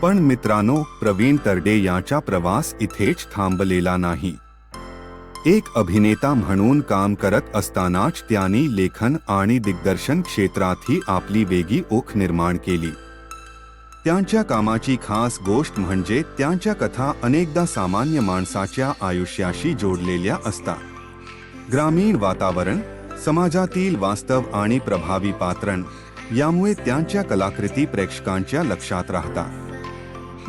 पण मित्रांनो, प्रवीण तरडे यांचा प्रवास इथेच थांबलेला नाही. एक अभिनेता म्हणून काम करत असतानाच त्यांनी लेखन आणि दिग्दर्शन क्षेत्रातही आपली वेगळी ओळख निर्माण केली. त्यांच्या कामाची खास गोष्ट म्हणजे त्यांच्या कथा अनेकदा सामान्य माणसाच्या आयुष्याशी जोडलेल्या असतात. ग्रामीण वातावरण, समाजातील वास्तव आणि प्रभावी पात्रण यामुळे त्यांच्या कलाकृती प्रेक्षकांच्या लक्षात राहतात.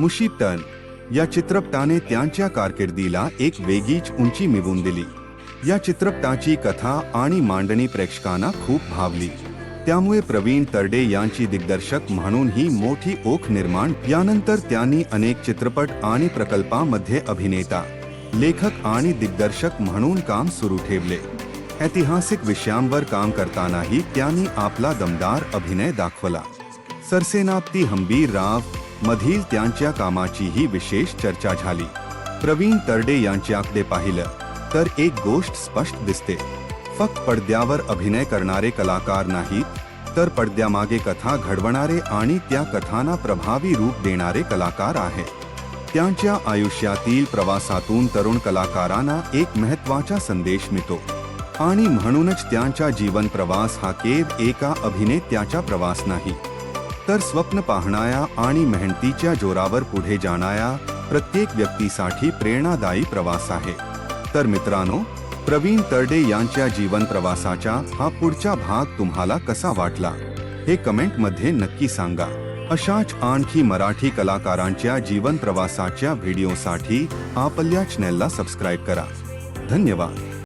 मुशीबतन या चित्रपटाने त्यांच्या कारकिर्दीला एक वेगळीच उंची मिळवून दिली. या चित्रपटाची कथा आणि मांडणी प्रेक्षकांना खूप भावली. त्यामुळे प्रवीण तरडे यांची दिग्दर्शक म्हणून ही मोठी ओळख निर्माण. यानंतर त्यांनी अनेक चित्रपट आणि प्रकल्पांमध्ये अभिनेता, लेखक आणि दिग्दर्शक म्हणून काम सुरू ठेवले. ऐतिहासिक विषयांवर काम करतानाही त्यांनी आपला दमदार अभिनय दाखवला. सरसेनापती हंबीर राव मधील त्यांच्या कामाचीही विशेष चर्चा झाली. प्रवीण तरडे यांच्याकडे पाहिलं तर एक गोष्ट स्पष्ट दिसते. फक्त पडद्यावर अभिनय करणारे कलाकार नाहीत, तर पडद्यामागे कथा घडवणारे आणि त्या कथांना प्रभावी रूप देणारे कलाकार आहेत. त्यांच्या आयुष्यातील प्रवासातून तरुण कलाकारांना एक महत्त्वाचा संदेश मिळतो आणि म्हणूनच त्यांचा जीवन प्रवास हा केवळ एका अभिनेत्याचा प्रवास नाही, तर स्वप्न पाहणाऱ्या आणि मेहनतीच्या जोरावर पुढे जाणाऱ्या प्रत्येक व्यक्तीसाठी प्रेरणादायी प्रवास आहे. तर मित्रांनो, प्रवीण तरडे यांच्या जीवन प्रवासाचा हा पुढचा भाग तुम्हाला कसा वाटला हे कमेंटमध्ये नक्की सांगा. अशाच आणखी मराठी कलाकारांच्या जीवन प्रवासाच्या व्हिडिओसाठी आपल्या चॅनेलला सबस्क्राईब करा. धन्यवाद.